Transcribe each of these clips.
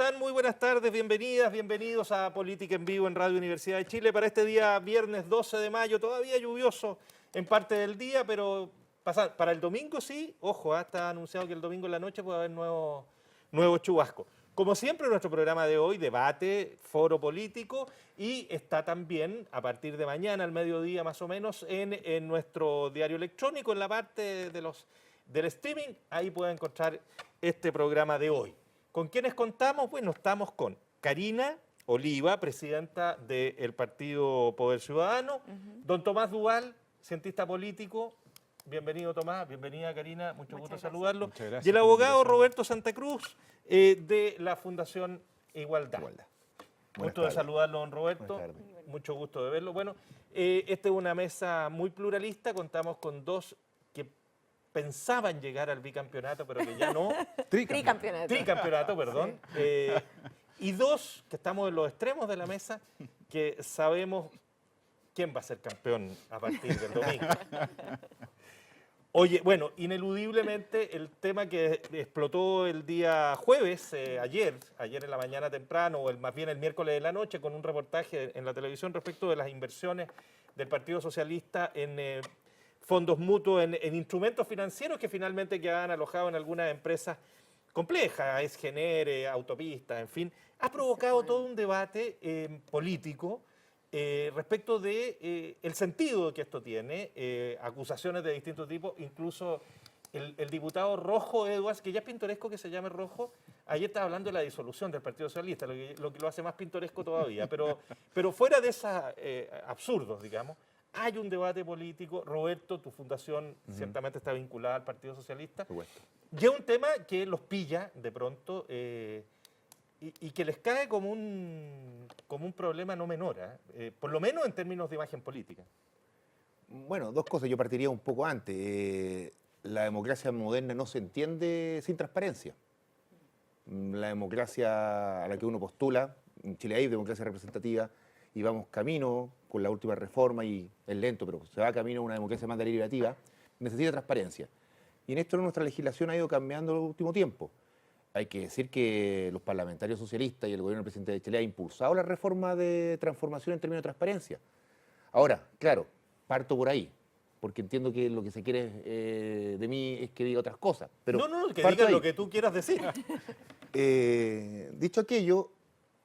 están? Muy buenas tardes, bienvenidas, bienvenidos a Política en Vivo en Radio Universidad de Chile para este día viernes 12 de mayo, todavía lluvioso en parte del día, pero para el domingo sí, ojo, está anunciado que el domingo en la noche puede haber nuevo chubasco. Como siempre, nuestro programa de hoy, debate, foro político, y está también a partir de mañana, al mediodía más o menos, en nuestro diario electrónico, en la parte del streaming, ahí pueden encontrar este programa de hoy. ¿Con quiénes contamos? Bueno, estamos con Karina Oliva, presidenta del Partido Poder Ciudadano, don Tomás Duval, cientista político. Bienvenido, Tomás. Bienvenida, Karina. Mucho gusto saludarlo. Muchas gracias. Y el abogado Roberto Santa Cruz, de la Fundación Igualdad. Gusto de saludarlo, don Roberto. Mucho gusto de verlo. Bueno, esta es una mesa muy pluralista. Contamos con dos que pensaban llegar al bicampeonato, pero que ya no. Tricampeonato, perdón. Sí. Y dos que estamos en los extremos de la mesa, que sabemos quién va a ser campeón a partir del domingo. Oye, bueno, ineludiblemente el tema que explotó el día jueves, ayer en la mañana temprano, o más bien el miércoles de la noche, con un reportaje en la televisión respecto de las inversiones del Partido Socialista en fondos mutuos, en instrumentos financieros que finalmente quedaban alojados en algunas empresas complejas, Esgenere, autopistas, en fin, ha provocado todo un debate político respecto de el sentido que esto tiene, acusaciones de distintos tipos, incluso el diputado Rojo Edwards, que ya es pintoresco que se llame Rojo, ayer estaba hablando de la disolución del Partido Socialista, lo que lo hace más pintoresco todavía, pero fuera de esos absurdos, digamos, hay un debate político. Roberto, tu fundación ciertamente está vinculada al Partido Socialista, y es un tema que los pilla de pronto y que les cae como un problema no menor, por lo menos en términos de imagen política. Bueno, dos cosas. Yo partiría un poco antes. La democracia moderna no se entiende sin transparencia. La democracia a la que uno postula, en Chile hay democracia representativa, y vamos camino con la última reforma, y es lento, pero se va camino a una democracia más deliberativa, necesita transparencia. Y en esto nuestra legislación ha ido cambiando en el último tiempo. Hay que decir que los parlamentarios socialistas y el gobierno del presidente de Chile ha impulsado la reforma de transformación en términos de transparencia. Ahora, claro, parto por ahí, porque entiendo que lo que se quiere de mí es que diga otras cosas. Pero no, que diga lo que tú quieras decir. Dicho aquello,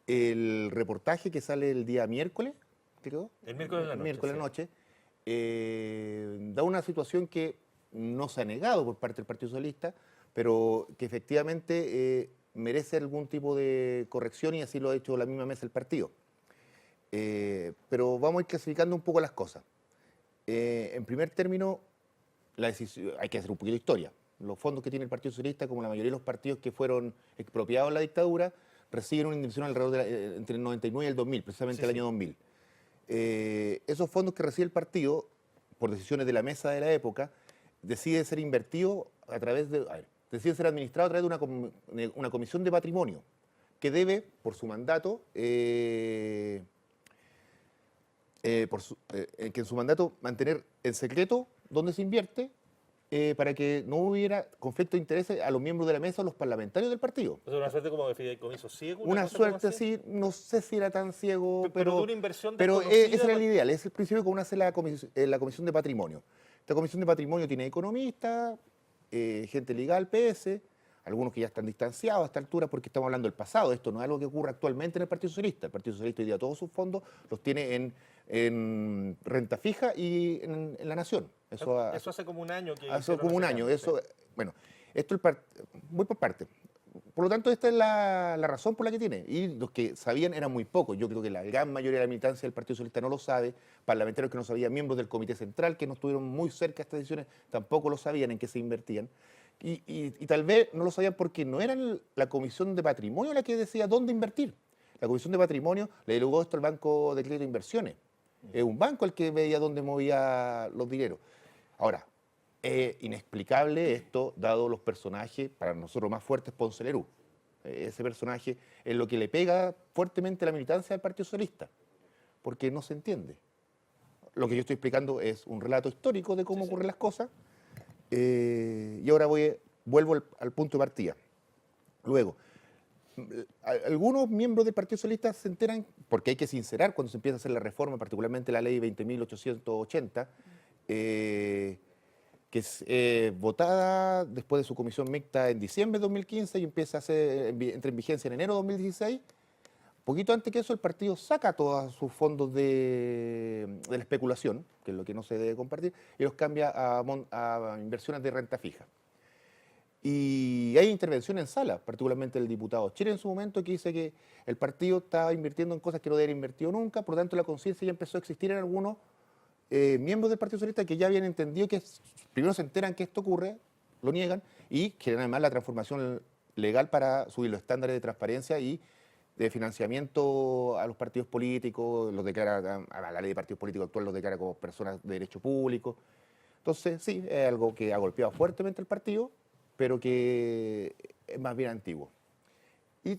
el reportaje que sale el día miércoles, creo, el miércoles de la noche, miércoles de la noche, da una situación que no se ha negado por parte del Partido Socialista, pero que efectivamente merece algún tipo de corrección, y así lo ha hecho la misma mesa del partido. Pero vamos a ir clasificando un poco las cosas. En primer término, hay que hacer un poquito de historia. Los fondos que tiene el Partido Socialista, como la mayoría de los partidos que fueron expropiados en la dictadura, reciben una inversión alrededor de entre el 99 y el 2000, precisamente el año 2000. Esos fondos que recibe el partido, por decisiones de la mesa de la época, decide ser invertido a través de... decide ser administrado a través de una comisión de patrimonio que debe, por su mandato, que en su mandato mantener en secreto dónde se invierte, para que no hubiera conflicto de intereses a los miembros de la mesa o los parlamentarios del partido. ¿Es una suerte como de fideicomiso ciego? Una suerte así, no sé si era tan ciego, pero una inversión ese era el ideal, es el principio que uno hace la comisión de patrimonio. Esta comisión de patrimonio tiene economistas, gente legal, PS, algunos que ya están distanciados a esta altura porque estamos hablando del pasado. Esto no es algo que ocurre actualmente en el Partido Socialista. El Partido Socialista hoy día todos sus fondos los tiene en renta fija y en la Nación. Eso hace como un año que... Hace como un año. Bueno, esto voy por parte. Por lo tanto, esta es la razón por la que tiene. Y los que sabían eran muy pocos. Yo creo que la gran mayoría de la militancia del Partido Socialista no lo sabe. Parlamentarios que no sabían, miembros del Comité Central que no estuvieron muy cerca de estas decisiones, tampoco lo sabían en qué se invertían. Y tal vez no lo sabían porque no era la Comisión de Patrimonio la que decía dónde invertir. La Comisión de Patrimonio le delegó esto al Banco de Crédito de Inversiones. Es un banco el que veía dónde movía los dineros. Ahora, es inexplicable esto, dado los personajes, para nosotros más fuertes, Ponce Lerú. Ese personaje es lo que le pega fuertemente a la militancia del Partido Socialista, porque no se entiende. Lo que yo estoy explicando es un relato histórico de cómo ocurren las cosas, y ahora vuelvo al punto de partida. Luego, Algunos miembros del Partido Socialista se enteran, porque hay que sincerar cuando se empieza a hacer la reforma, particularmente la ley 20.880, que es votada después de su comisión mixta en diciembre de 2015 y empieza a entra en vigencia en enero de 2016. Poquito antes que eso, el partido saca todos sus fondos de la especulación, que es lo que no se debe compartir, y los cambia a inversiones de renta fija. Y hay intervención en sala, particularmente el diputado Chile en su momento, que dice que el partido estaba invirtiendo en cosas que no debe haber invertido nunca, por lo tanto la conciencia ya empezó a existir en algunos miembros del Partido Socialista que ya habían entendido que primero se enteran que esto ocurre, lo niegan, y quieren además la transformación legal para subir los estándares de transparencia y de financiamiento a los partidos políticos, los declara, a la ley de partidos políticos actual los declara como personas de derecho público. Entonces, sí, es algo que ha golpeado fuertemente al partido, pero que es más bien antiguo. Y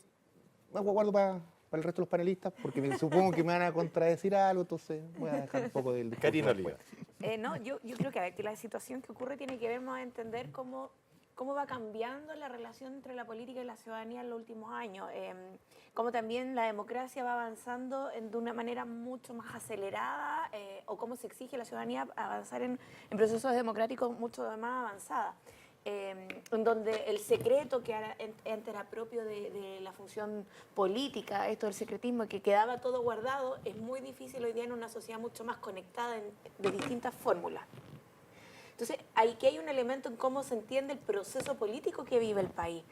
me aguardo para el resto de los panelistas, porque supongo que me van a contradecir algo, entonces voy a dejar un poco del discurso Karina después. Oliva. No, yo creo que, a ver, que la situación que ocurre tiene que ver más a entender cómo va cambiando la relación entre la política y la ciudadanía en los últimos años, cómo también la democracia va avanzando de una manera mucho más acelerada, o cómo se exige a la ciudadanía avanzar en procesos democráticos mucho más avanzados. En donde el secreto que antes era propio de la función política, esto del secretismo, que quedaba todo guardado, es muy difícil hoy día en una sociedad mucho más conectada de distintas fórmulas. Entonces, aquí hay un elemento en cómo se entiende el proceso político que vive el país,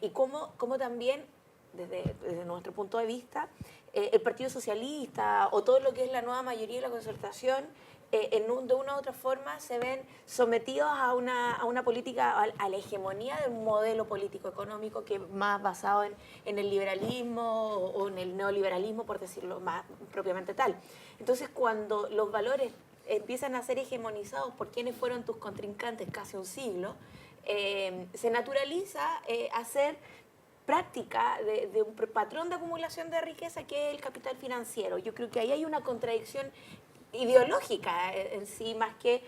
y cómo también, desde nuestro punto de vista, el Partido Socialista o todo lo que es la nueva mayoría y la concertación, de una u otra forma se ven sometidos a una política, a la hegemonía de un modelo político-económico que es más basado en el liberalismo o en el neoliberalismo, por decirlo más propiamente tal. Entonces, cuando los valores empiezan a ser hegemonizados por quienes fueron tus contrincantes casi un siglo, se naturaliza hacer práctica de un patrón de acumulación de riqueza que es el capital financiero. Yo creo que ahí hay una contradicción ideológica en sí, más que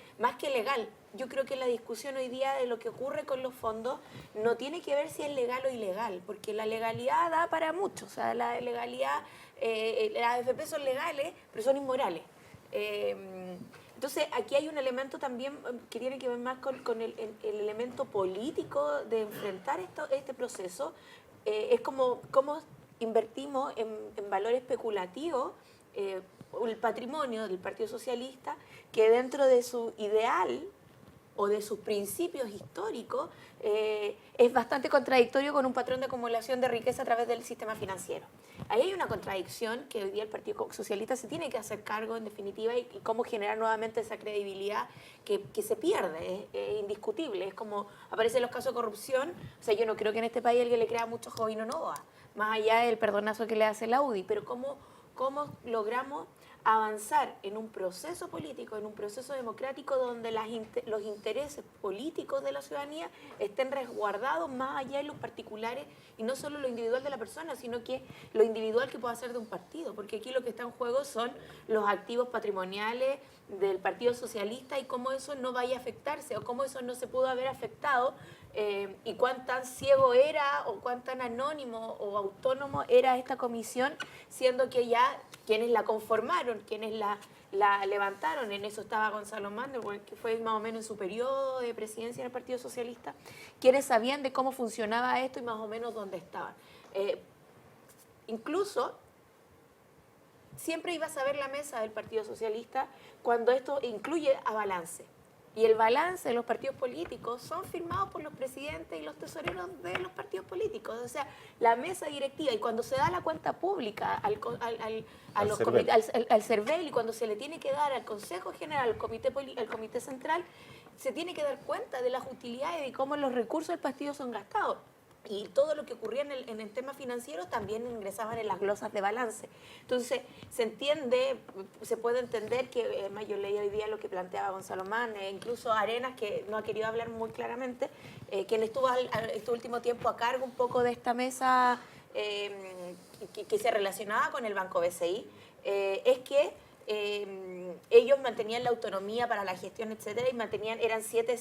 legal. Yo creo que la discusión hoy día de lo que ocurre con los fondos no tiene que ver si es legal o ilegal, porque la legalidad da para mucho. O sea, la legalidad, las AFP son legales, pero son inmorales. Entonces, aquí hay un elemento también que tiene que ver más con el elemento político de enfrentar este proceso. Es como invertimos en valor especulativo el patrimonio del Partido Socialista, que dentro de su ideal o de sus principios históricos es bastante contradictorio con un patrón de acumulación de riqueza a través del sistema financiero. Ahí hay una contradicción que hoy día el Partido Socialista se tiene que hacer cargo, en definitiva, y cómo generar nuevamente esa credibilidad que se pierde, es indiscutible. Es como aparecen los casos de corrupción. O sea, yo no creo que en este país alguien le crea mucho a Jovino Novoa, más allá del perdonazo que le hace la UDI, pero cómo logramos avanzar en un proceso político, en un proceso democrático donde los intereses políticos de la ciudadanía estén resguardados más allá de los particulares y no solo lo individual de la persona, sino que lo individual que pueda ser de un partido, porque aquí lo que está en juego son los activos patrimoniales del Partido Socialista y cómo eso no vaya a afectarse o cómo eso no se pudo haber afectado, y cuán tan ciego era o cuán tan anónimo o autónomo era esta comisión, siendo que ya quienes la conformaron, quienes la levantaron, en eso estaba Gonzalo Mander, que fue más o menos en su periodo de presidencia en el Partido Socialista, quienes sabían de cómo funcionaba esto y más o menos dónde estaban. Incluso siempre ibas a ver la mesa del Partido Socialista cuando esto incluye a balance. Y el balance de los partidos políticos son firmados por los presidentes y los tesoreros de los partidos políticos. O sea, la mesa directiva, y cuando se da la cuenta pública al CERVEL y cuando se le tiene que dar al Consejo General, al Comité Central, se tiene que dar cuenta de las utilidades y cómo los recursos del partido son gastados. Y todo lo que ocurría en el tema financiero también ingresaban en las glosas de balance. Entonces, se puede entender que, yo leí hoy día lo que planteaba Gonzalo Mann, incluso Arenas, que no ha querido hablar muy claramente, quien estuvo este último tiempo a cargo un poco de esta mesa que se relacionaba con el Banco BCI, es que ellos mantenían la autonomía para la gestión, etcétera, y eran 7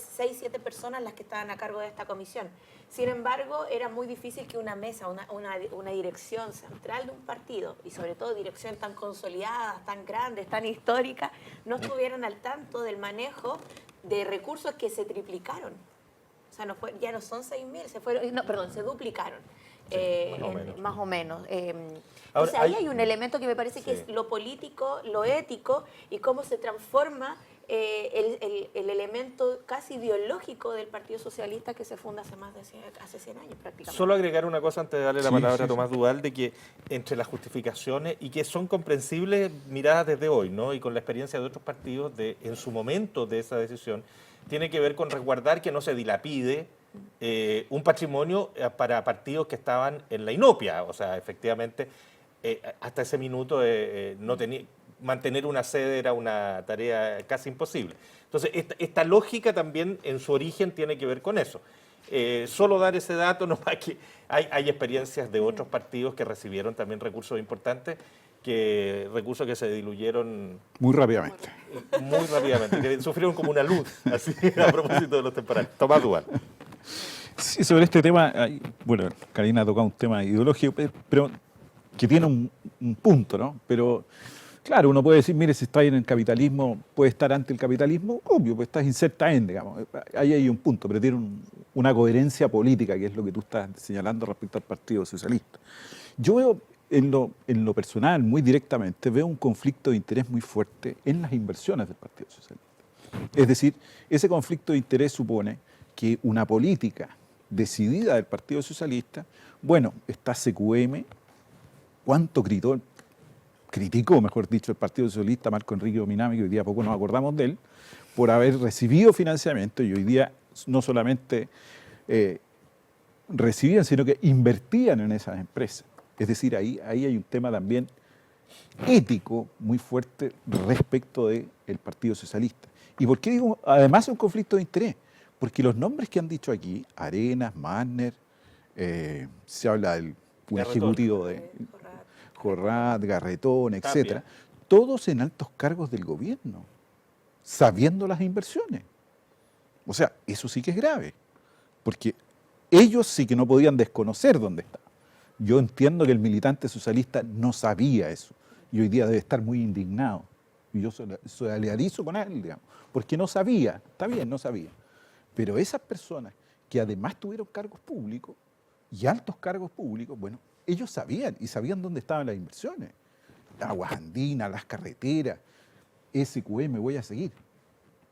personas las que estaban a cargo de esta comisión. Sin embargo, era muy difícil que una mesa, una dirección central de un partido, y sobre todo dirección tan consolidada, tan grandes, tan histórica, no estuvieran al tanto del manejo de recursos que se triplicaron. O sea, ya no son 6.000, se duplicaron. Más o menos. Ahora, Entonces ahí hay un elemento que me parece que es lo político, lo ético y cómo se transforma el elemento casi ideológico del Partido Socialista que se funda hace 100 años prácticamente. Solo agregar una cosa antes de darle la palabra a Tomás Duval, de que entre las justificaciones, y que son comprensibles miradas desde hoy, ¿no? Y con la experiencia de otros partidos en su momento de esa decisión, tiene que ver con resguardar que no se dilapide un patrimonio para partidos que estaban en la inopia. O sea, efectivamente, hasta ese minuto mantener una sede era una tarea casi imposible. Entonces, esta lógica también en su origen tiene que ver con eso. Solo dar ese dato, no más que hay experiencias de otros partidos que recibieron también recursos importantes, recursos que se diluyeron muy rápidamente. Muy rápidamente, que sufrieron como una luz, así a propósito de los temporales. Tomás Duval. Sí, sobre este tema, bueno, Karina ha tocado un tema ideológico, pero que tiene un punto, ¿no? Pero, claro, uno puede decir, mire, si está en el capitalismo, puede estar ante el capitalismo, obvio, pues estás inserta en, digamos. Ahí hay un punto, pero tiene una coherencia política, que es lo que tú estás señalando respecto al Partido Socialista. Yo veo, en lo personal, muy directamente, veo un conflicto de interés muy fuerte en las inversiones del Partido Socialista. Es decir, ese conflicto de interés supone que una política decidida del Partido Socialista, bueno, está CQM, ¿cuánto criticó, mejor dicho, el Partido Socialista, Marco Enrique Ominami, que hoy día poco nos acordamos de él, por haber recibido financiamiento, y hoy día no solamente recibían, sino que invertían en esas empresas. Es decir, ahí hay un tema también ético muy fuerte respecto del Partido Socialista. ¿Y por qué digo, además, un conflicto de interés? Porque los nombres que han dicho aquí, Arenas, Manner, se habla del un ejecutivo de Corrat, Garretón, etcétera, todos en altos cargos del gobierno, sabiendo las inversiones. O sea, eso sí que es grave, porque ellos sí que no podían desconocer dónde está. Yo entiendo que el militante socialista no sabía eso, y hoy día debe estar muy indignado. Y yo solidarizo con él, digamos, porque no sabía, está bien, no sabía. Pero esas personas que además tuvieron cargos públicos y altos cargos públicos, bueno, ellos sabían y sabían dónde estaban las inversiones. Aguas Andinas, las carreteras, SQM, voy a seguir.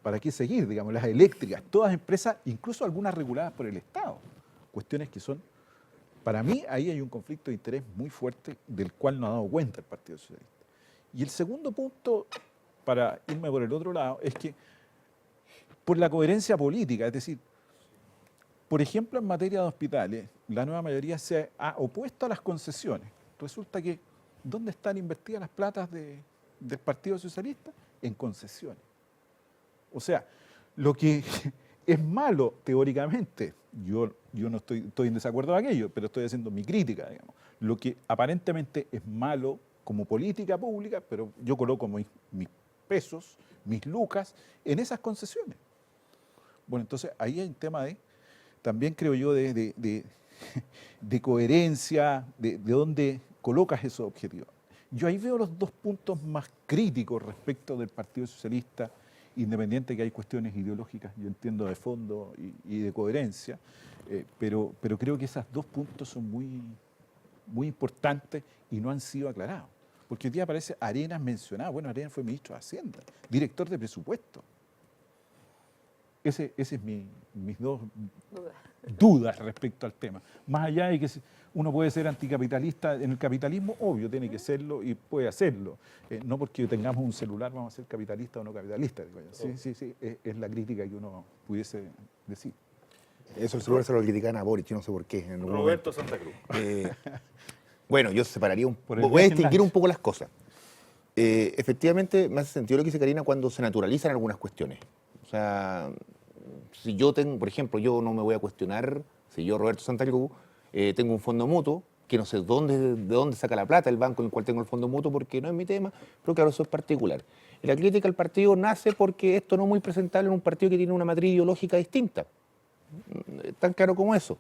¿Para qué seguir? Digamos, las eléctricas, todas empresas, incluso algunas reguladas por el Estado. Cuestiones que son, para mí, ahí hay un conflicto de interés muy fuerte del cual no ha dado cuenta el Partido Socialista. Y el segundo punto, para irme por el otro lado, es que por la coherencia política, es decir, por ejemplo, en materia de hospitales, la nueva mayoría se ha opuesto a las concesiones. Resulta que, ¿dónde están invertidas las platas del Partido Socialista? En concesiones. O sea, lo que es malo teóricamente, yo no estoy en desacuerdo de aquello, pero estoy haciendo mi crítica, digamos. Lo que aparentemente es malo como política pública, pero yo coloco mis pesos, mis lucas, en esas concesiones. Bueno, entonces ahí hay un tema también creo yo, de coherencia, de dónde colocas esos objetivos. Yo ahí veo los dos puntos más críticos respecto del Partido Socialista, independiente que hay cuestiones ideológicas, yo entiendo, de fondo y de coherencia, pero creo que esos dos puntos son muy, muy importantes y no han sido aclarados. Porque hoy día aparece Arenas mencionado. Bueno, Arenas fue ministro de Hacienda, director de presupuesto. Ese es mis dos dudas respecto al tema. Más allá de que uno puede ser anticapitalista en el capitalismo, obvio, tiene que serlo y puede hacerlo. No porque tengamos un celular vamos a ser capitalistas o no capitalistas. Sí, es la crítica que uno pudiese decir. Eso el celular se lo critican a Boric, yo no sé por qué. Roberto Santa Cruz. Bueno, yo separaría voy a distinguir un poco las cosas. Efectivamente, me hace sentido lo que dice Karina cuando se naturalizan algunas cuestiones. O sea, si yo tengo, por ejemplo, yo no me voy a cuestionar, si yo, Roberto Santa Cruz, tengo un fondo mutuo que no sé de dónde saca la plata el banco en el cual tengo el fondo mutuo, porque no es mi tema, pero claro, eso es particular. Y la crítica al partido nace porque esto no es muy presentable en un partido que tiene una matriz ideológica distinta, tan claro como eso.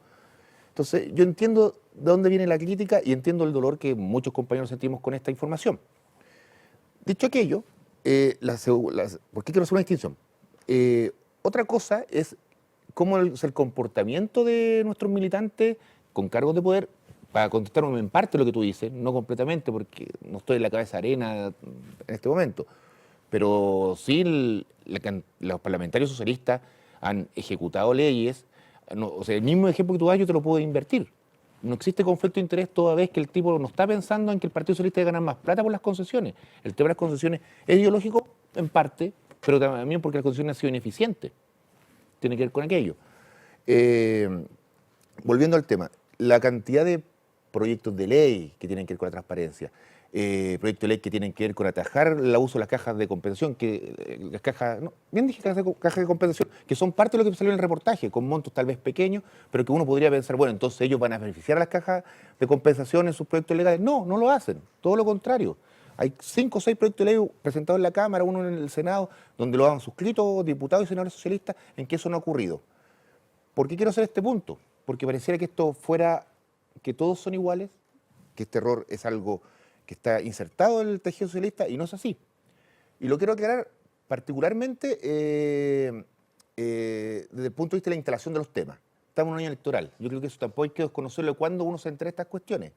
Entonces, yo entiendo de dónde viene la crítica y entiendo el dolor que muchos compañeros sentimos con esta información. Dicho aquello, ¿por qué quiero hacer una distinción? Otra cosa es cómo es el comportamiento de nuestros militantes con cargos de poder, para contestar en parte lo que tú dices, no completamente, porque no estoy en la cabeza arena en este momento, pero sí los parlamentarios socialistas han ejecutado leyes. O sea, el mismo ejemplo que tú das yo te lo puedo invertir. No existe conflicto de interés toda vez que el tipo no está pensando en que el Partido Socialista debe ganar más plata por las concesiones. El tema de las concesiones es ideológico en parte, pero también porque las concesiones han sido ineficientes. Tiene que ver con aquello. Volviendo al tema, la cantidad de proyectos de ley que tienen que ver con la transparencia, proyectos de ley que tienen que ver con atajar el abuso de las cajas de compensación, las cajas, no, bien dije cajas de compensación, que son parte de lo que salió en el reportaje, con montos tal vez pequeños, pero que uno podría pensar, bueno, entonces ellos van a beneficiar a las cajas de compensación en sus proyectos legales. No, no lo hacen, todo lo contrario. Hay 5 o 6 proyectos de ley presentados en la Cámara, uno en el Senado, donde lo han suscrito diputados y senadores socialistas, en que eso no ha ocurrido. ¿Por qué quiero hacer este punto? Porque pareciera que esto fuera, que todos son iguales, que este error es algo que está insertado en el tejido socialista y no es así. Y lo quiero aclarar particularmente desde el punto de vista de la instalación de los temas. Estamos en un año electoral. Yo creo que eso tampoco hay que desconocerlo de cuándo uno se entera en estas cuestiones.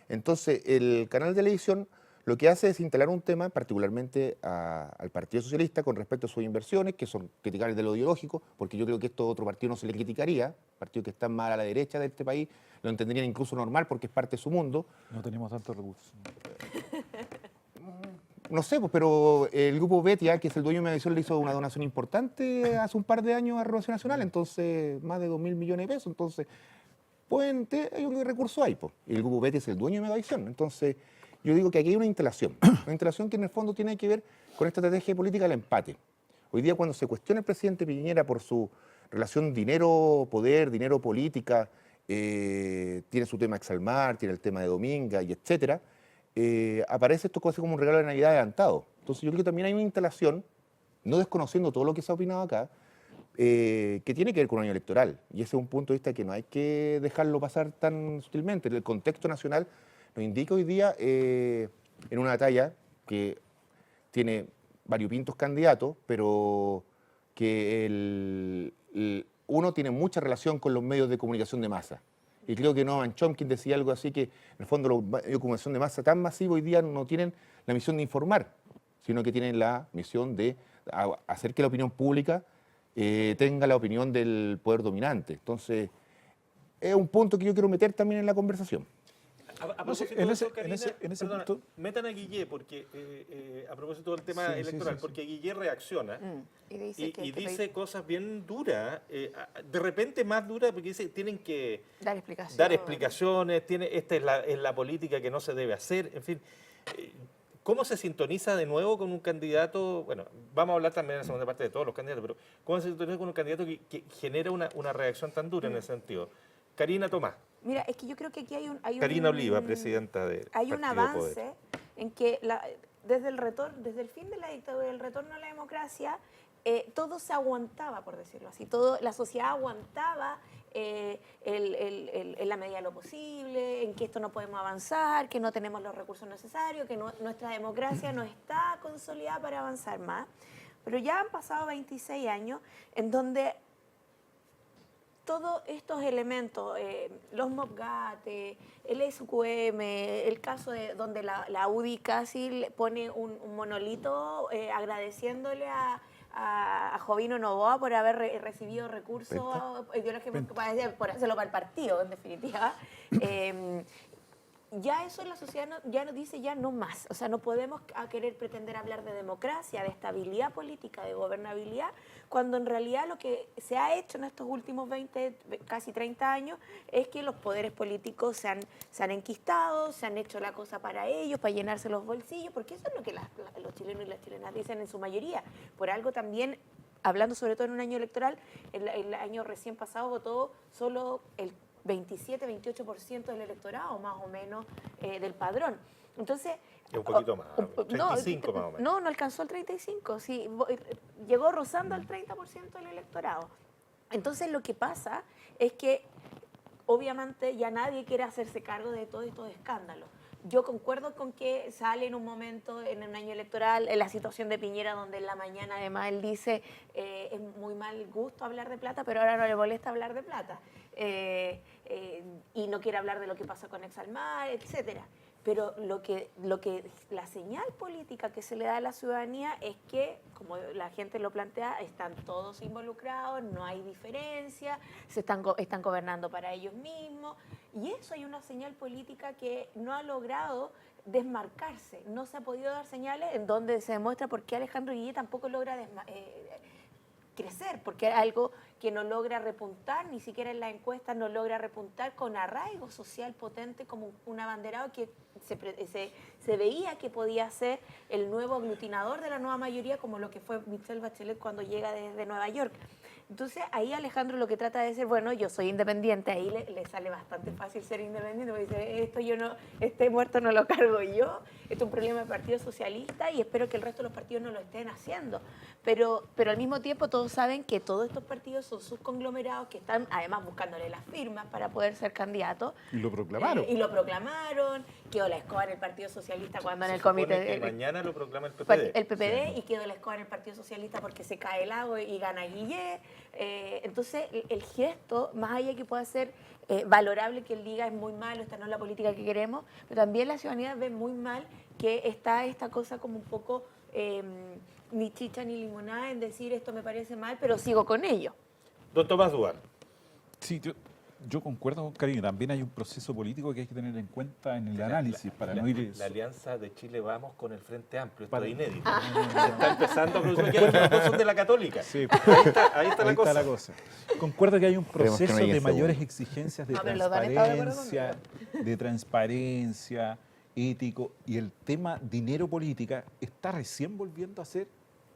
Entonces, el canal de televisión lo que hace es instalar un tema, particularmente al Partido Socialista, con respecto a sus inversiones, que son criticables de lo ideológico, porque yo creo que esto a otro partido no se le criticaría, partidos que están más a la derecha de este país, lo entenderían incluso normal porque es parte de su mundo. No tenemos tantos recursos. No sé, pues, pero el grupo Betia, que es el dueño de Megavisión, le hizo una donación importante hace un par de años a Renovación Nacional, entonces más de 2.000 millones de pesos, entonces hay un recurso ahí, pues. Y el grupo Betia es el dueño de Megavisión, entonces yo digo que aquí hay una instalación que en el fondo tiene que ver con esta estrategia política del empate. Hoy día cuando se cuestiona el presidente Piñera por su relación dinero-poder, dinero-política, tiene su tema Exalmar, tiene el tema de Dominga y etcétera, aparece esto casi como un regalo de Navidad adelantado. Entonces yo creo que también hay una instalación, no desconociendo todo lo que se ha opinado acá, que tiene que ver con un año electoral. Y ese es un punto de vista que no hay que dejarlo pasar tan sutilmente. El contexto nacional nos indica hoy día en una batalla que tiene variopintos candidatos, pero que uno tiene mucha relación con los medios de comunicación de masa. Y creo que Noam Chomsky decía algo así, que en el fondo los medios de comunicación de masa tan masivos hoy día no tienen la misión de informar, sino que tienen la misión de hacer que la opinión pública tenga la opinión del poder dominante. Entonces, es un punto que yo quiero meter también en la conversación. A No sé, propósito en de ese- eso, Karina, en ese perdona, punto- metan a Guillé, porque a propósito del tema Sí, sí, electoral, sí, sí. porque Guillé reacciona Y dice y, que hay y que dice cosas bien duras, de repente más duras, porque dice tienen que dar explicaciones. dar explicaciones, esta es la política que no se debe hacer, en fin. ¿Cómo se sintoniza de nuevo con un candidato? Bueno, vamos a hablar también en la segunda parte de todos los candidatos, pero ¿cómo se sintoniza con un candidato que genera una reacción tan dura en ese sentido? Karina Tomás. Mira, es que yo creo que aquí Karina Oliva, presidenta del hay un Partido Poder. avance en que desde el fin de la dictadura, el retorno a la democracia, todo se aguantaba, por decirlo así. La sociedad aguantaba en la medida de lo posible, en que esto no podemos avanzar, que no tenemos los recursos necesarios, que nuestra democracia no está consolidada para avanzar más. Pero ya han pasado 26 años en donde todos estos elementos, los MOPGAT, el SQM, el caso de donde la UDI casi le pone un monolito agradeciéndole a Jovino Novoa por haber recibido recursos ideológicos por hacerlo para el partido, en definitiva. Ya eso la sociedad ya nos dice ya no más. O sea, no podemos querer pretender hablar de democracia, de estabilidad política, de gobernabilidad, cuando en realidad lo que se ha hecho en estos últimos 20, casi 30 años, es que los poderes políticos se han enquistado, se han hecho la cosa para ellos, para llenarse los bolsillos, porque eso es lo que los chilenos y las chilenas dicen en su mayoría. Por algo también, hablando sobre todo en un año electoral, el año recién pasado votó solo 27, 28% del electorado, más o menos, del padrón. Entonces... Es un poquito más, 35 más o menos. No alcanzó el 35, sí, llegó rozando el 30% del electorado. Entonces lo que pasa es que obviamente ya nadie quiere hacerse cargo de todos estos escándalos. Yo concuerdo con que sale en un momento, en un año electoral, en la situación de Piñera, donde en la mañana además él dice es muy mal gusto hablar de plata, pero ahora no le molesta hablar de plata. Y no quiere hablar de lo que pasó con Exalmar, etcétera. Pero la señal política que se le da a la ciudadanía es que, como la gente lo plantea, están todos involucrados, no hay diferencia, están gobernando para ellos mismos. Y eso hay una señal política que no ha logrado desmarcarse. No se ha podido dar señales en donde se demuestra por qué Alejandro Guille tampoco logra crecer, porque es algo que no logra repuntar, ni siquiera en la encuesta no logra repuntar con arraigo social potente como un abanderado que se veía que podía ser el nuevo aglutinador de la nueva mayoría, como lo que fue Michelle Bachelet cuando llega desde Nueva York. Entonces ahí Alejandro lo que trata de decir, bueno, yo soy independiente, ahí le sale bastante fácil ser independiente, porque dice, este muerto no lo cargo yo, esto es un problema del Partido Socialista y espero que el resto de los partidos no lo estén haciendo. Pero al mismo tiempo todos saben que todos estos partidos son sus conglomerados que están además buscándole las firmas para poder ser candidatos. Y lo proclamaron. Quedó la escoba en el Partido Socialista cuando en el supone comité... que mañana lo proclama el PPD. El PPD, y quedó la escoba en el Partido Socialista porque se cae el agua y gana Guille. Entonces, el gesto, más allá que pueda ser valorable que él diga es muy malo, esta no es la política que queremos, pero también la ciudadanía ve muy mal que está esta cosa como un poco ni chicha ni limonada en decir esto me parece mal, pero sigo con ello. Don Tomás Duar. Sí, yo concuerdo con Karina, también hay un proceso político que hay que tener en cuenta en el análisis para no ir... La alianza de Chile Vamos con el Frente Amplio, esto Para- es inédito. Se está empezando a producir, que los dos son de la Católica. Sí, Ahí está la cosa. Concuerdo que hay un Esperemos que no proceso haya de ese mayores uno. exigencias de No, pero los dos han estado de acuerdo transparencia, ético, y el tema dinero-política está recién volviendo a ser,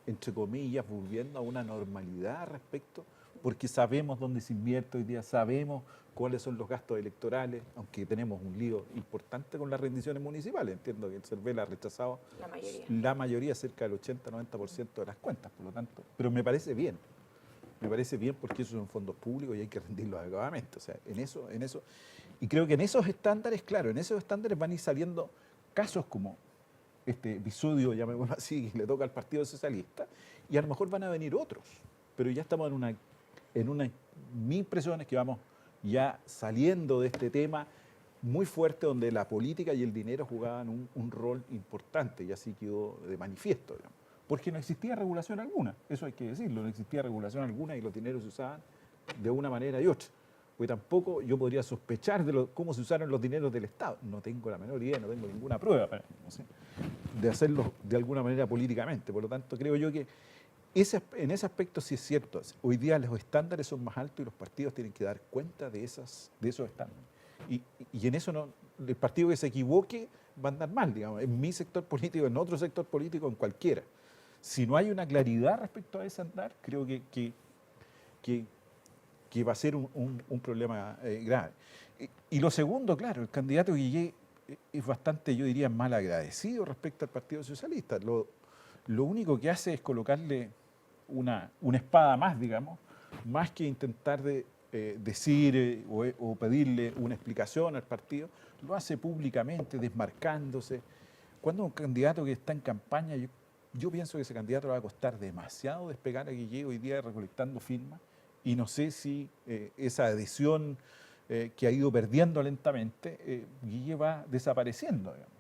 entre comillas, volviendo a una normalidad respecto, porque sabemos dónde se invierte hoy día, sabemos cuáles son los gastos electorales, aunque tenemos un lío importante con las rendiciones municipales. Entiendo que el CERVEL ha rechazado la mayoría, cerca del 80-90% de las cuentas, por lo tanto, pero me parece bien porque esos son fondos públicos y hay que rendirlos adecuadamente. O sea, en eso, y creo que en esos estándares, claro, en esos estándares van a ir saliendo casos como este episodio, llamémoslo así, que le toca al Partido Socialista, y a lo mejor van a venir otros, pero ya estamos mi impresión es que vamos ya saliendo de este tema muy fuerte donde la política y el dinero jugaban un rol importante, y así quedó de manifiesto, digamos. Porque no existía regulación alguna, eso hay que decirlo, no existía regulación alguna y los dineros se usaban de una manera y otra. Porque tampoco yo podría sospechar de cómo se usaron los dineros del Estado. No tengo la menor idea, no tengo ninguna prueba de hacerlo de alguna manera políticamente. Por lo tanto, creo yo que en ese aspecto sí es cierto. Hoy día los estándares son más altos y los partidos tienen que dar cuenta de esos estándares. Y en eso el partido que se equivoque va a andar mal, digamos, en mi sector político, en otro sector político, en cualquiera. Si no hay una claridad respecto a ese andar, creo que va a ser un problema grave. Y lo segundo, claro, el candidato Guillé es bastante, yo diría, mal agradecido respecto al Partido Socialista. Lo único que hace es colocarle una espada más, digamos, más que intentar decir o pedirle una explicación al partido, lo hace públicamente, desmarcándose. Cuando un candidato que está en campaña, yo pienso que ese candidato le va a costar demasiado despegar a Guillé hoy día recolectando firmas, y no sé si esa adhesión que ha ido perdiendo lentamente, Guillé va desapareciendo, digamos.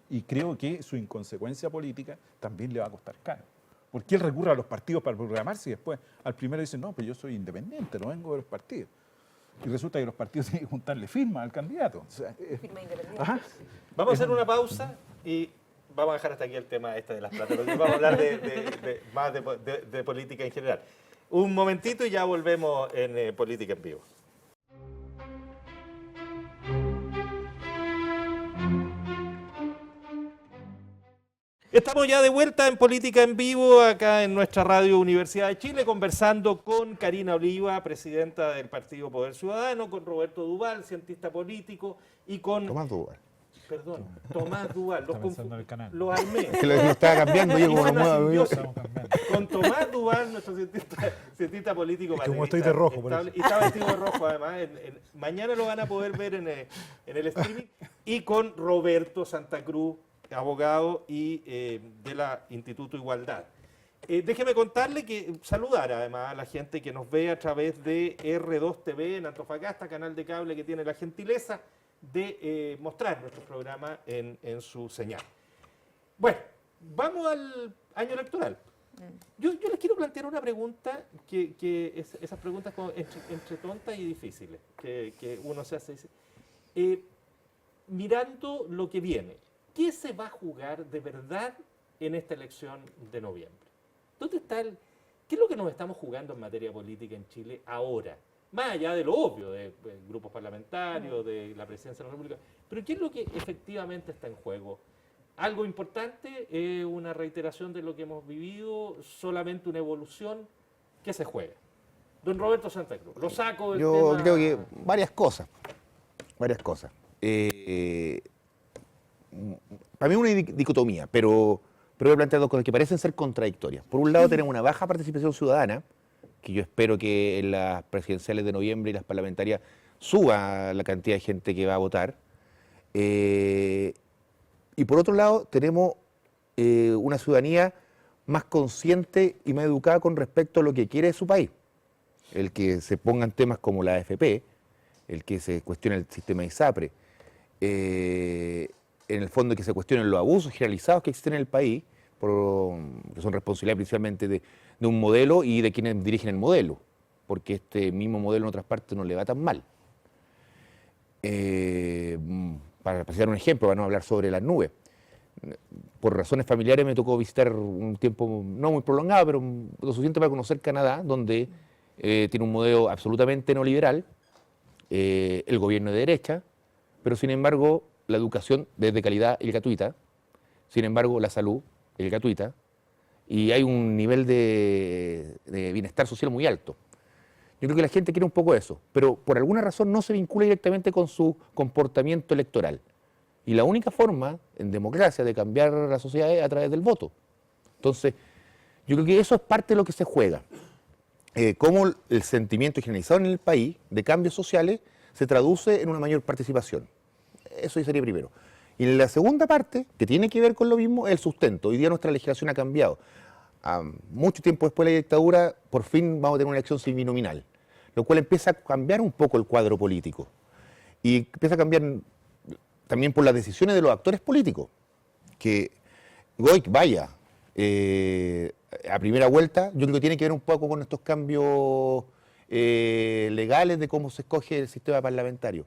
Y creo que su inconsecuencia política también le va a costar caro. Porque él recurre a los partidos para programarse y después al primero dice, no, pues yo soy independiente, no vengo de los partidos. Y resulta que los partidos tienen que juntarle firmas al candidato. O sea, Firma independiente. ajá. Vamos a hacer una pausa y vamos a dejar hasta aquí el tema de las plata, porque vamos a hablar más de política en general. Un momentito y ya volvemos en Política en Vivo. Estamos ya de vuelta en Política en Vivo, acá en nuestra radio Universidad de Chile, conversando con Karina Oliva, presidenta del Partido Poder Ciudadano, con Roberto Duval, cientista político, y con... Tomás Duval. Perdón, Tomás Duval. Está pensando en el canal. Los armé. Que lo estaba cambiando yo como Hice lo una muevo. simbiosis. Estamos cambiando. Con Tomás Duval, nuestro cientista político. Es que como panelista estoy de rojo, por estable, eso. y está vestido de rojo, además. Mañana lo van a poder ver en el streaming. Y con Roberto Santa Cruz, abogado y de la Instituto Igualdad. Déjeme contarle saludar además a la gente que nos ve a través de R2 TV en Antofagasta, canal de cable que tiene la gentileza de mostrar nuestro programa en su señal. Bueno, vamos al año electoral. Yo les quiero plantear una pregunta esas preguntas como entre tontas y difíciles que uno se hace. Mirando lo que viene, ¿qué se va a jugar de verdad en esta elección de noviembre? ¿Qué es lo que nos estamos jugando en materia política en Chile ahora? Más allá de lo obvio, de grupos parlamentarios, de la presidencia de la República. Pero ¿qué es lo que efectivamente está en juego? ¿Algo importante? ¿Una reiteración de lo que hemos vivido? ¿Solamente una evolución? ¿Qué se juega? Don Roberto Santa Cruz, lo saco del Yo tema... creo que varias cosas. Para mí es una dicotomía, pero voy a plantear dos cosas que parecen ser contradictorias. Por un lado tenemos una baja participación ciudadana, que yo espero que en las presidenciales de noviembre y las parlamentarias suba la cantidad de gente que va a votar. Y por otro lado tenemos una ciudadanía más consciente y más educada con respecto a lo que quiere su país. El que se pongan temas como la AFP, el que se cuestione el sistema ISAPRE, en el fondo que se cuestionen los abusos generalizados que existen en el país, que son responsabilidad principalmente de un modelo y de quienes dirigen el modelo, porque este mismo modelo en otras partes no le va tan mal. Para dar un ejemplo, para no hablar sobre las nubes, por razones familiares me tocó visitar un tiempo no muy prolongado, pero lo suficiente para conocer Canadá, donde tiene un modelo absolutamente neoliberal, el gobierno de derecha, pero sin embargo la educación es de calidad y gratuita, sin embargo la salud es gratuita, y hay un nivel de bienestar social muy alto. Yo creo que la gente quiere un poco eso, pero por alguna razón no se vincula directamente con su comportamiento electoral. Y la única forma en democracia de cambiar la sociedad es a través del voto. Entonces, yo creo que eso es parte de lo que se juega. Cómo el sentimiento generalizado en el país de cambios sociales se traduce en una mayor participación. Eso sería primero. Y en la segunda parte, que tiene que ver con lo mismo, es el sustento. Hoy día nuestra legislación ha cambiado. Mucho tiempo después de la dictadura, por fin vamos a tener una elección seminominal, lo cual empieza a cambiar un poco el cuadro político. Y empieza a cambiar también por las decisiones de los actores políticos. Que Goik vaya a primera vuelta, yo creo que tiene que ver un poco con estos cambios legales de cómo se escoge el sistema parlamentario.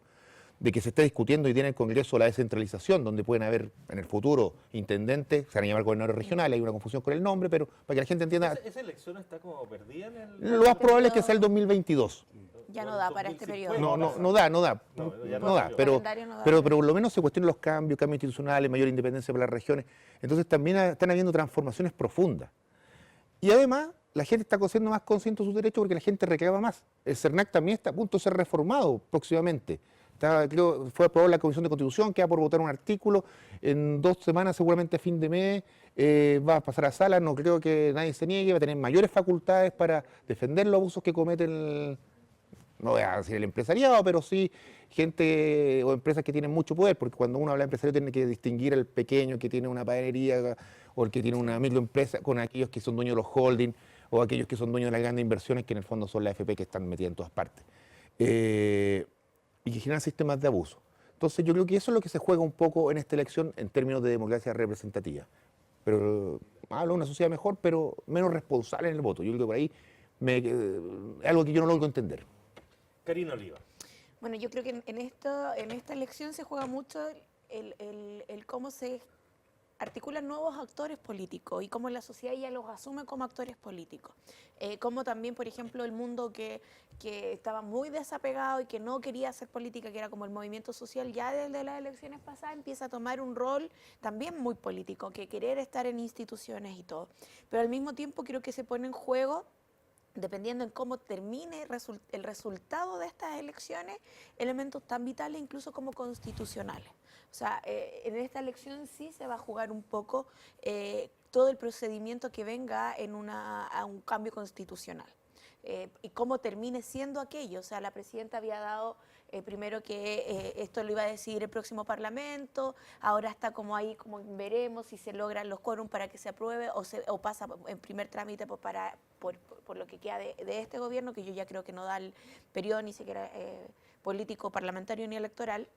De que se esté discutiendo y tiene el Congreso la descentralización, donde pueden haber en el futuro intendentes, se van a llamar gobernadores regionales, hay una confusión con el nombre, pero para que la gente entienda, ¿Esa elección está como perdida en el...? lo más probable es que sea el 2022. Ya no da para este periodo. No da, pero calendario no da. por lo menos se cuestionan los cambios institucionales, mayor independencia para las regiones. Entonces también están habiendo transformaciones profundas. Y además, la gente está siendo más consciente de sus derechos porque la gente reclama más. El CERNAC también está a punto de ser reformado próximamente. Creo, fue aprobado en la Comisión de Constitución, queda por votar un artículo, en 2 semanas, seguramente a fin de mes, va a pasar a sala, no creo que nadie se niegue, va a tener mayores facultades para defender los abusos que cometen, no voy a decir el empresariado, pero sí gente o empresas que tienen mucho poder, porque cuando uno habla de empresario tiene que distinguir al pequeño que tiene una panadería o el que tiene una microempresa con aquellos que son dueños de los holdings o aquellos que son dueños de las grandes inversiones que en el fondo son las AFP que están metidas en todas partes. Y que generan sistemas de abuso. Entonces yo creo que eso es lo que se juega un poco en esta elección en términos de democracia representativa. Pero hablo de una sociedad mejor, pero menos responsable en el voto. Yo creo que por ahí es algo que yo no logro entender. Karina Oliva. Bueno, yo creo que en esta elección se juega mucho el cómo se articulan nuevos actores políticos y cómo la sociedad ya los asume como actores políticos. Como también, por ejemplo, el mundo que estaba muy desapegado y que no quería hacer política, que era como el movimiento social, ya desde las elecciones pasadas empieza a tomar un rol también muy político, que querer estar en instituciones y todo. Pero al mismo tiempo creo que se pone en juego, dependiendo en cómo termine el resultado de estas elecciones, elementos tan vitales incluso como constitucionales. O sea, en esta elección sí se va a jugar un poco todo el procedimiento que venga a un cambio constitucional. Y cómo termine siendo aquello. O sea, la presidenta había dado primero que esto lo iba a decidir el próximo Parlamento, ahora está como ahí, como veremos si se logran los quórum para que se apruebe o pasa en primer trámite por lo que queda de este gobierno, que yo ya creo que no da el periodo ni siquiera político, parlamentario ni electoral.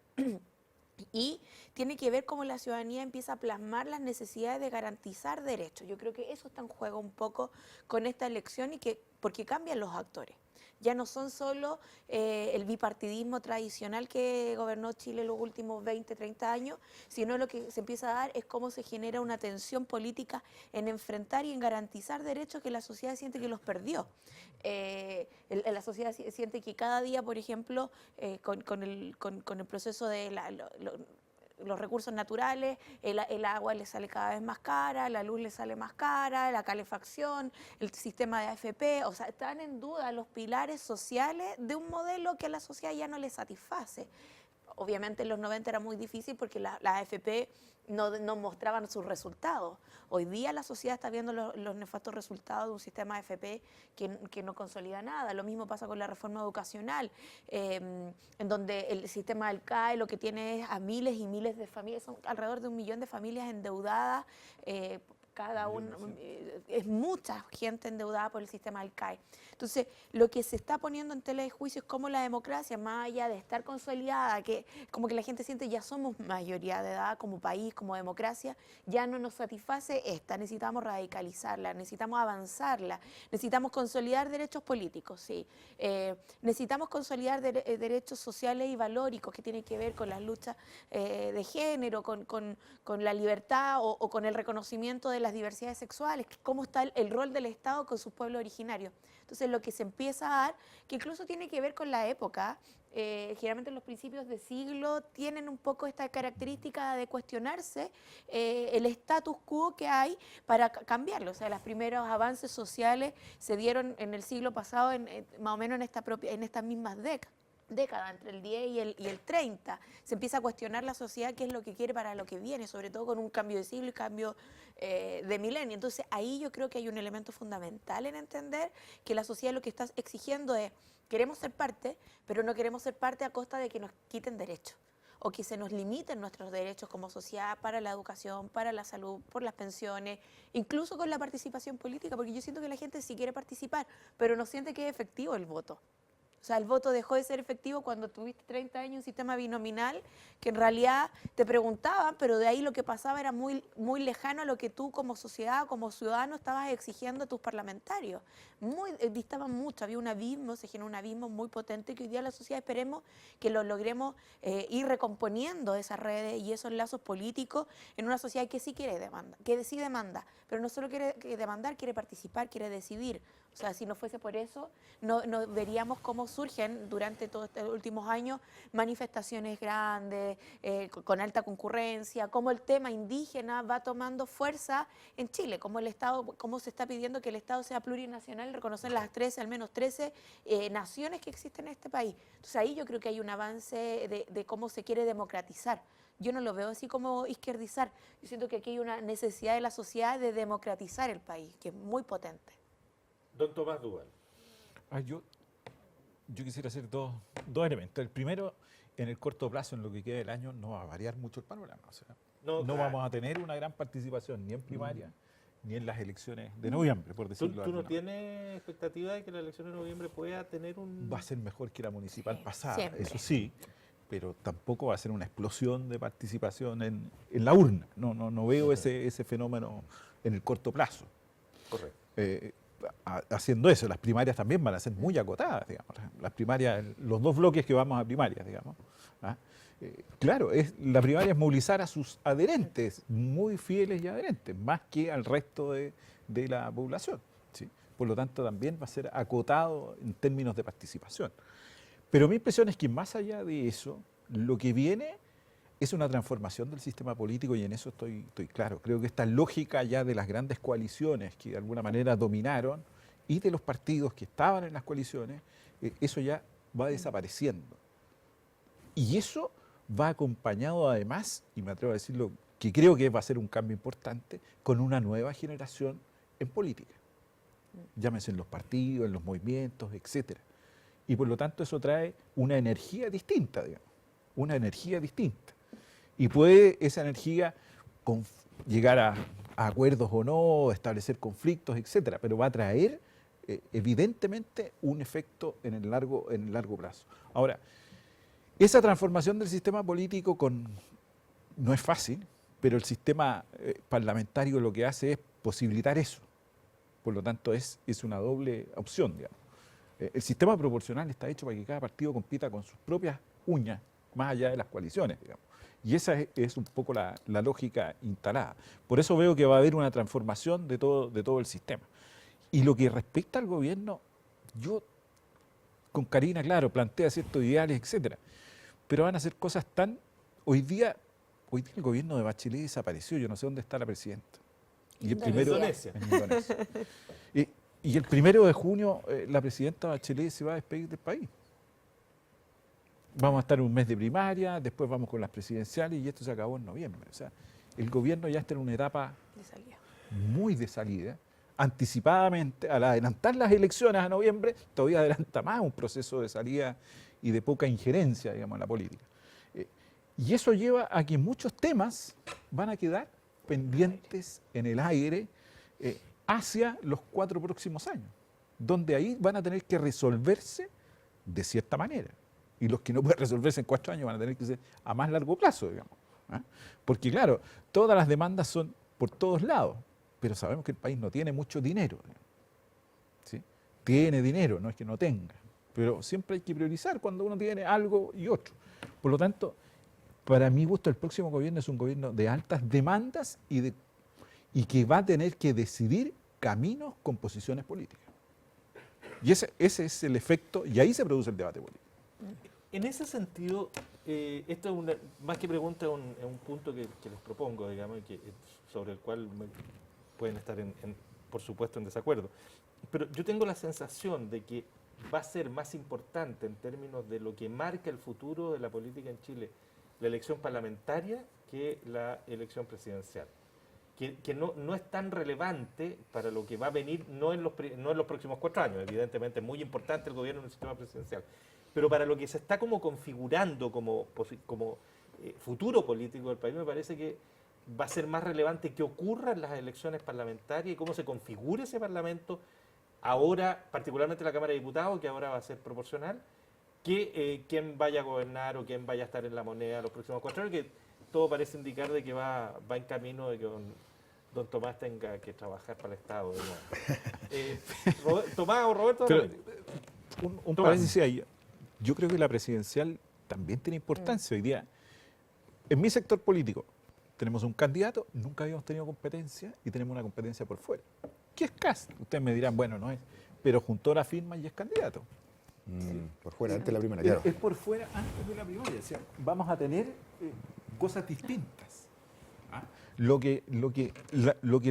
Y tiene que ver cómo la ciudadanía empieza a plasmar las necesidades de garantizar derechos. Yo creo que eso está en juego un poco con esta elección porque cambian los actores. Ya no son solo el bipartidismo tradicional que gobernó Chile los últimos 20, 30 años, sino lo que se empieza a dar es cómo se genera una tensión política en enfrentar y en garantizar derechos que la sociedad siente que los perdió. La sociedad siente que cada día, por ejemplo, con el proceso de los recursos naturales, el agua le sale cada vez más cara, la luz le sale más cara, la calefacción, el sistema de AFP, o sea, están en duda los pilares sociales de un modelo que a la sociedad ya no le satisface. Obviamente en los 90 era muy difícil porque las AFP no mostraban sus resultados. Hoy día la sociedad está viendo los nefastos resultados de un sistema de AFP que no consolida nada. Lo mismo pasa con la reforma educacional, en donde el sistema del CAE lo que tiene es a miles y miles de familias, son alrededor de 1 millón de familias endeudadas, cada uno, es mucha gente endeudada por el sistema del CAE. Entonces, lo que se está poniendo en tela de juicio es cómo la democracia, más allá de estar consolidada, que como que la gente siente ya somos mayoría de edad como país, como democracia, ya no nos satisface esta, necesitamos radicalizarla, necesitamos avanzarla, necesitamos consolidar derechos políticos, sí, necesitamos consolidar derechos sociales y valóricos que tienen que ver con las luchas de género, con la libertad o con el reconocimiento de las diversidades sexuales, cómo está el rol del Estado con sus pueblos originarios. Entonces, lo que se empieza a dar, que incluso tiene que ver con la época, generalmente los principios de siglo tienen un poco esta característica de cuestionarse el status quo que hay para cambiarlo. O sea, los primeros avances sociales se dieron en el siglo pasado, más o menos en estas mismas década, entre el 10 y el 30, se empieza a cuestionar la sociedad qué es lo que quiere para lo que viene, sobre todo con un cambio de siglo y cambio de milenio. Entonces ahí yo creo que hay un elemento fundamental en entender que la sociedad lo que está exigiendo es, queremos ser parte, pero no queremos ser parte a costa de que nos quiten derechos o que se nos limiten nuestros derechos como sociedad para la educación, para la salud, por las pensiones, incluso con la participación política, porque yo siento que la gente sí quiere participar, pero no siente que es efectivo el voto. O sea, el voto dejó de ser efectivo cuando tuviste 30 años un sistema binominal que en realidad te preguntaban, pero de ahí lo que pasaba era muy, muy lejano a lo que tú como sociedad, como ciudadano, estabas exigiendo a tus parlamentarios. Distaban mucho, había un abismo, se generó un abismo muy potente que hoy día la sociedad esperemos que lo logremos ir recomponiendo esas redes y esos lazos políticos en una sociedad que sí quiere demanda, que sí demanda, pero no solo quiere demandar, quiere participar, quiere decidir. O sea, si no fuese por eso, no veríamos cómo surgen durante todos estos últimos años manifestaciones grandes, con alta concurrencia, cómo el tema indígena va tomando fuerza en Chile, cómo el Estado, cómo se está pidiendo que el Estado sea plurinacional y reconocer las 13, al menos 13 naciones que existen en este país. Entonces ahí yo creo que hay un avance de cómo se quiere democratizar. Yo no lo veo así como izquierdizar. Yo siento que aquí hay una necesidad de la sociedad de democratizar el país, que es muy potente. Don Tomás Duval. Yo quisiera hacer dos elementos. El primero, en el corto plazo, en lo que queda del año, no va a variar mucho el panorama. O sea, no claro. vamos a tener una gran participación ni en primaria ni en las elecciones de noviembre, por decirlo ¿Tú no así. tienes expectativa de que la elección de noviembre pueda tener un...? Va a ser mejor que la municipal pasada, siempre. eso sí, pero tampoco va a ser una explosión de participación en la urna. No veo ese fenómeno en el corto plazo. Correcto. Haciendo eso, las primarias también van a ser muy acotadas, digamos. Las primarias, los dos bloques que vamos a primarias, digamos. ¿Ah? Claro, la primaria es movilizar a sus adherentes, muy fieles y adherentes, más que al resto de la población, ¿sí? Por lo tanto, también va a ser acotado en términos de participación. Pero mi impresión es que más allá de eso, lo que viene es una transformación del sistema político, y en eso estoy claro. Creo que esta lógica ya de las grandes coaliciones que de alguna manera dominaron y de los partidos que estaban en las coaliciones, eso ya va desapareciendo. Y eso va acompañado además, y me atrevo a decirlo, que creo que va a ser un cambio importante, con una nueva generación en política. Llámese en los partidos, en los movimientos, etcétera. Y por lo tanto eso trae una energía distinta, digamos, una energía distinta. Y puede esa energía llegar a acuerdos o no, establecer conflictos, etcétera, pero va a traer evidentemente un efecto en el largo plazo. Ahora, esa transformación del sistema político no es fácil, pero el sistema parlamentario lo que hace es posibilitar eso. Por lo tanto, es una doble opción, digamos. El sistema proporcional está hecho para que cada partido compita con sus propias uñas, más allá de las coaliciones, digamos. Y esa es un poco la lógica instalada. Por eso veo que va a haber una transformación de todo el sistema. Y lo que respecta al gobierno, yo con Karina, claro, plantea ciertos ideales, etcétera, pero van a ser cosas tan... Hoy día el gobierno de Bachelet desapareció, yo no sé dónde está la presidenta. Y el primero, Indonesia. en Indonesia. Y el 1 de junio la presidenta Bachelet se va a despedir del país. Vamos a estar un mes de primaria, después vamos con las presidenciales y esto se acabó en noviembre. O sea, el gobierno ya está en una etapa muy de salida. Anticipadamente, al adelantar las elecciones a noviembre, todavía adelanta más un proceso de salida y de poca injerencia, digamos, en la política. Y eso lleva a que muchos temas van a quedar pendientes en el aire hacia los 4 próximos años, donde ahí van a tener que resolverse de cierta manera. Y los que no pueden resolverse en 4 años van a tener que ser a más largo plazo, digamos. Porque claro, todas las demandas son por todos lados, pero sabemos que el país no tiene mucho dinero, ¿sí? Tiene dinero, no es que no tenga, pero siempre hay que priorizar cuando uno tiene algo y otro. Por lo tanto, para mi gusto, el próximo gobierno es un gobierno de altas demandas y que va a tener que decidir caminos con posiciones políticas. Y ese es el efecto, y ahí se produce el debate político. En ese sentido, esto es más que pregunta, es un punto que les propongo, digamos, sobre el cual pueden estar, por supuesto, en desacuerdo. Pero yo tengo la sensación de que va a ser más importante en términos de lo que marca el futuro de la política en Chile, la elección parlamentaria, que la elección presidencial. Que no es tan relevante para lo que va a venir, no en los próximos 4 años, evidentemente es muy importante el gobierno en el sistema presidencial, pero para lo que se está como configurando como futuro político del país, me parece que va a ser más relevante que ocurran las elecciones parlamentarias y cómo se configure ese parlamento ahora, particularmente la Cámara de Diputados, que ahora va a ser proporcional, que quién vaya a gobernar o quién vaya a estar en la moneda los próximos 4 años, que todo parece indicar de que va en camino de que don Tomás tenga que trabajar para el Estado. Tomás o Roberto. Pero, un paréntesis ahí. Yo creo que la presidencial también tiene importancia hoy día. En mi sector político tenemos un candidato, nunca habíamos tenido competencia y tenemos una competencia por fuera. ¿Qué es Kast? Ustedes me dirán, bueno, no es, pero juntó la firma y es candidato. Por fuera, antes de la primaria, claro. Es por fuera antes de la primaria. O sea, vamos a tener cosas distintas. Lo que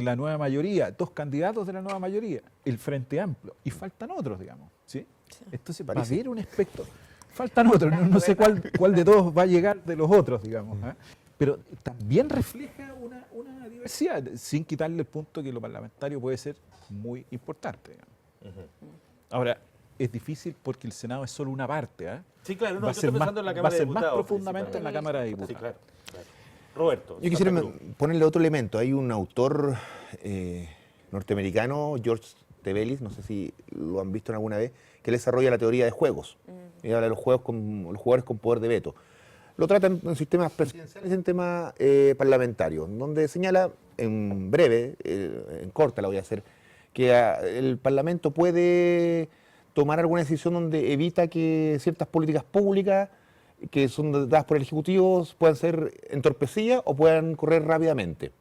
la nueva mayoría, 2 candidatos de la nueva mayoría, el Frente Amplio, y faltan otros, digamos. ¿sí? Entonces va a haber un espectro. Faltan otros, no sé cuál de todos va a llegar de los otros, digamos. Pero también refleja una diversidad, sin quitarle el punto que lo parlamentario puede ser muy importante. Digamos. Ahora, es difícil porque el Senado es solo una parte. Sí, claro, va a ser más, en la va Cámara a de ser más Diputados, profundamente en la Cámara de Diputados. Sí, claro. Roberto. Yo quisiera Santa Cruz. ponerle otro elemento. Hay un autor norteamericano, George Tebelis, no sé si lo han visto alguna vez, que él desarrolla la teoría de juegos. Y habla de los jugadores con poder de veto. Lo tratan en sistemas presidenciales y en temas parlamentarios, donde señala en breve, en corta la voy a hacer, que el Parlamento puede tomar alguna decisión donde evita que ciertas políticas públicas que son dadas por el Ejecutivo puedan ser entorpecidas o puedan correr rápidamente.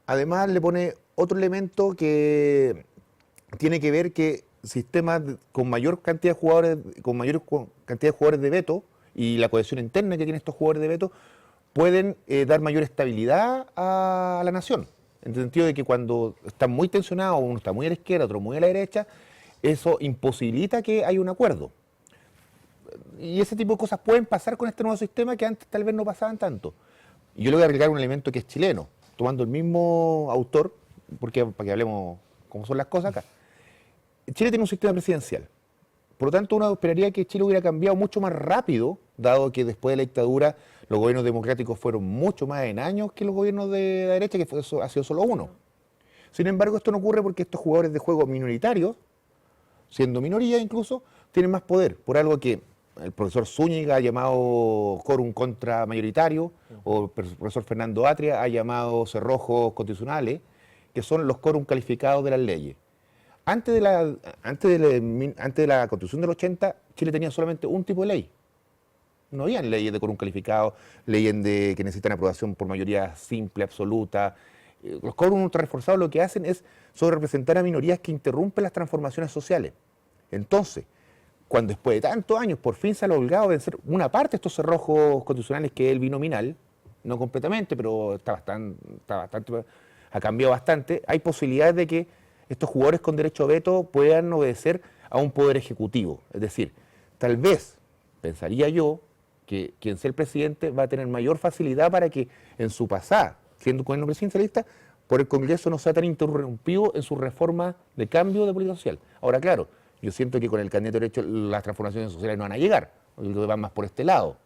Además, le pone otro elemento que tiene que ver que sistemas con mayor cantidad de jugadores, cantidad de jugadores de veto y la cohesión interna que tienen estos jugadores de veto pueden dar mayor estabilidad a la nación. En el sentido de que cuando están muy tensionados, uno está muy a la izquierda, otro muy a la derecha, eso imposibilita que haya un acuerdo. Y ese tipo de cosas pueden pasar con este nuevo sistema que antes tal vez no pasaban tanto. Y yo le voy a agregar un elemento que es chileno, tomando el mismo autor, porque para que hablemos cómo son las cosas acá. Chile tiene un sistema presidencial. Por lo tanto, uno esperaría que Chile hubiera cambiado mucho más rápido, dado que después de la dictadura los gobiernos democráticos fueron mucho más en años que los gobiernos de la derecha, que ha sido solo uno. Sin embargo, esto no ocurre porque estos jugadores de juego minoritarios, siendo minoría incluso, tienen más poder, por algo que el profesor Zúñiga ha llamado quórum contramayoritario, o el profesor Fernando Atria ha llamado cerrojos constitucionales, que son los quórum calificados de las leyes. Antes de la Constitución del 80, Chile tenía solamente un tipo de ley. No habían leyes de quórum calificado, leyes que necesitan aprobación por mayoría simple, absoluta. Los quórum ultra reforzados lo que hacen es sobrerepresentar a minorías que interrumpen las transformaciones sociales. Entonces, cuando después de tantos años por fin se ha logrado vencer una parte de estos cerrojos constitucionales, que es el binominal, no completamente, pero ha cambiado bastante, hay posibilidades de que estos jugadores con derecho a veto puedan obedecer a un poder ejecutivo. Es decir, tal vez, pensaría yo, que quien sea el presidente va a tener mayor facilidad para que en su pasada, siendo gobierno presidencialista, por el Congreso no sea tan interrumpido en su reforma de cambio de política social. Ahora, claro, yo siento que con el candidato derecho las transformaciones sociales no van a llegar, porque van más por este lado.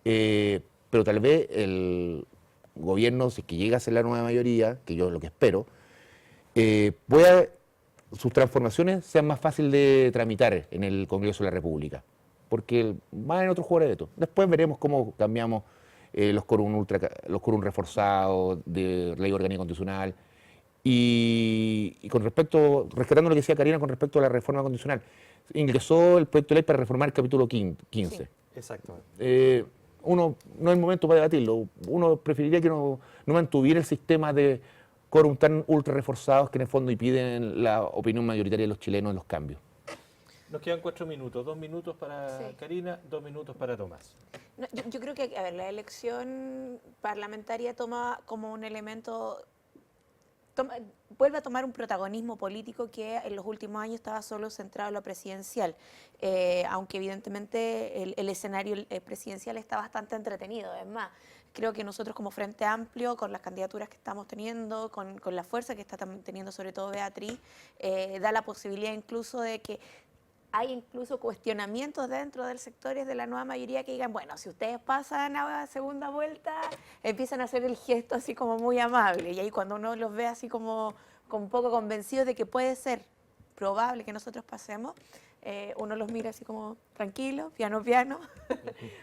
Pero tal vez el gobierno, si es que llega a ser la nueva mayoría, que yo es lo que espero, sus transformaciones sean más fáciles de tramitar en el Congreso de la República, porque van en otros jugadores de veto. Después veremos cómo cambiamos los quórum reforzados de ley orgánica constitucional. Y con respecto, rescatando lo que decía Karina con respecto a la reforma constitucional, ingresó el proyecto de ley para reformar el capítulo 15. Sí, exactamente. No es el momento para debatirlo. Uno preferiría que no mantuviera el sistema de quórum tan ultra reforzados que en el fondo impiden la opinión mayoritaria de los chilenos en los cambios. Nos quedan 4 minutos, 2 minutos para Karina, 2 minutos para Tomás. No, yo creo que, a ver, la elección parlamentaria toma como un elemento, vuelve a tomar un protagonismo político que en los últimos años estaba solo centrado en lo presidencial, aunque evidentemente el escenario presidencial está bastante entretenido. Es más, creo que nosotros como Frente Amplio, con las candidaturas que estamos teniendo, con la fuerza que está teniendo sobre todo Beatriz, da la posibilidad incluso de que hay incluso cuestionamientos dentro del sectores de la nueva mayoría que digan, bueno, si ustedes pasan a segunda vuelta, empiezan a hacer el gesto así como muy amable. Y ahí cuando uno los ve así como un poco convencidos de que puede ser probable que nosotros pasemos, uno los mira así como tranquilo, piano, piano,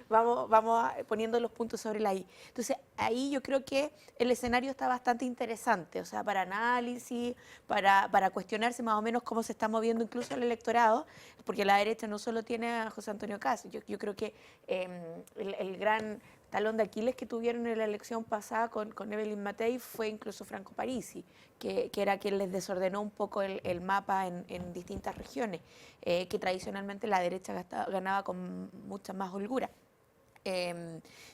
vamos poniendo los puntos sobre la I. Entonces, ahí yo creo que el escenario está bastante interesante, o sea, para análisis, para cuestionarse más o menos cómo se está moviendo incluso el electorado, porque la derecha no solo tiene a José Antonio Kast, yo creo que el gran talón de Aquiles que tuvieron en la elección pasada con Evelyn Matei fue incluso Franco Parisi, que era quien les desordenó un poco el mapa en distintas regiones, que tradicionalmente la derecha ganaba con mucha más holgura.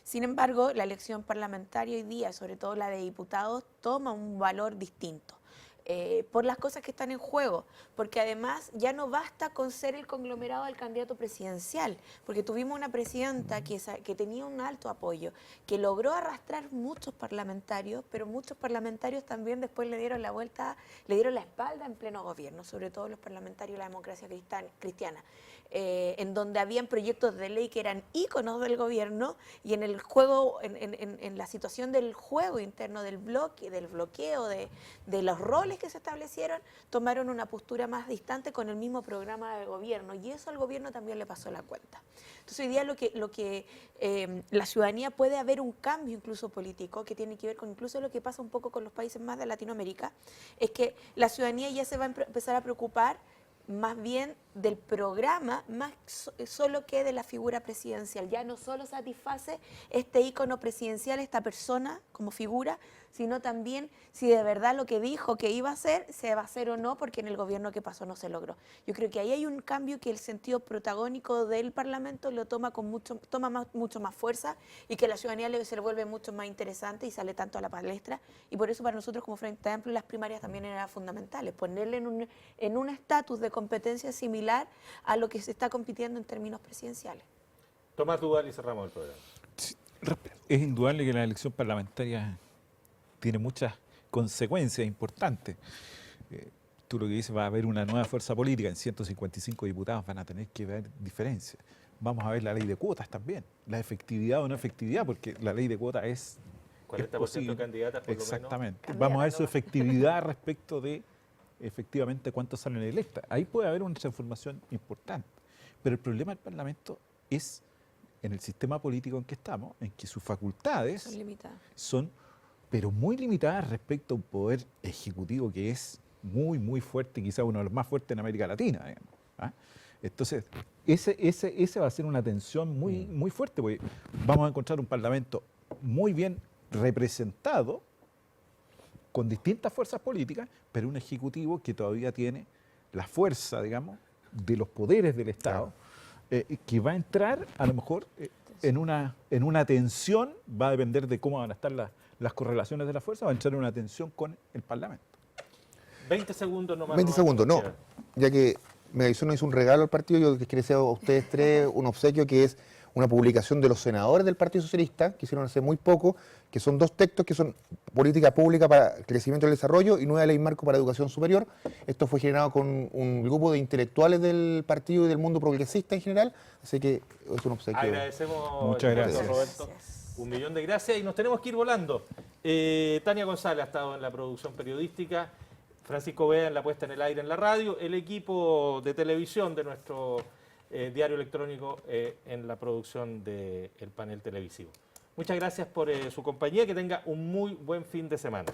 Sin embargo, la elección parlamentaria hoy día, sobre todo la de diputados, toma un valor distinto. Por las cosas que están en juego, porque además ya no basta con ser el conglomerado del candidato presidencial, porque tuvimos una presidenta que tenía un alto apoyo, que logró arrastrar muchos parlamentarios, pero muchos parlamentarios también después le dieron la vuelta, le dieron la espalda en pleno gobierno, sobre todo los parlamentarios de la democracia cristiana, en donde habían proyectos de ley que eran íconos del gobierno y en el juego, en la situación del juego interno del bloqueo, de los roles que se establecieron, tomaron una postura más distante con el mismo programa del gobierno y eso al gobierno también le pasó la cuenta. Entonces hoy día lo que la ciudadanía puede haber un cambio incluso político que tiene que ver con incluso lo que pasa un poco con los países más de Latinoamérica, es que la ciudadanía ya se va a empezar a preocupar más bien del programa, más solo que de la figura presidencial. Ya no solo satisface este ícono presidencial, esta persona como figura, sino también si de verdad lo que dijo que iba a hacer, se va a hacer o no, porque en el gobierno que pasó no se logró. Yo creo que ahí hay un cambio que el sentido protagónico del Parlamento lo toma con mucho más fuerza, y que la ciudadanía se le vuelve mucho más interesante y sale tanto a la palestra. Y por eso para nosotros como Frente Amplio las primarias también eran fundamentales, ponerle en un estatus de competencia similar a lo que se está compitiendo en términos presidenciales. Tomás Duval y cerramos el programa. Es indudable que la elección parlamentaria tiene muchas consecuencias importantes. Tú lo que dices, va a haber una nueva fuerza política, en 155 diputados van a tener que ver diferencias. Vamos a ver la ley de cuotas también, la efectividad o no efectividad, porque la ley de cuotas es 40% de candidatas por exactamente. lo menos. Vamos a ver su efectividad respecto de efectivamente cuántos salen electas. Ahí puede haber una transformación importante. Pero el problema del Parlamento es en el sistema político en que estamos, en que sus facultades Son limitadas. son, pero muy limitadas respecto a un poder ejecutivo que es muy, muy fuerte, quizás uno de los más fuertes en América Latina, digamos, ¿ah? Entonces, ese va a ser una tensión muy, muy fuerte, porque vamos a encontrar un Parlamento muy bien representado, con distintas fuerzas políticas, pero un ejecutivo que todavía tiene la fuerza, digamos, de los poderes del Estado, que va a entrar a lo mejor en una tensión, va a depender de cómo van a estar las correlaciones de la fuerza, va a entrar en una tensión con el Parlamento. 20 segundos nomás. 20 segundos, no. Queda. Ya que Megavisión nos hizo un regalo al partido, yo les deseo a ustedes tres un obsequio, que es una publicación de los senadores del Partido Socialista, que hicieron hace muy poco, que son 2 textos que son Política Pública para el Crecimiento y el Desarrollo y Nueva Ley Marco para Educación Superior. Esto fue generado con un grupo de intelectuales del partido y del mundo progresista en general, así que es un obsequio. Agradecemos. Muchas gracias. Roberto. Gracias. 1 millón de gracias y nos tenemos que ir volando. Tania González ha estado en la producción periodística, Francisco Bea en la puesta en el aire en la radio, el equipo de televisión de nuestro diario electrónico en la producción del panel televisivo. Muchas gracias por su compañía, que tenga un muy buen fin de semana.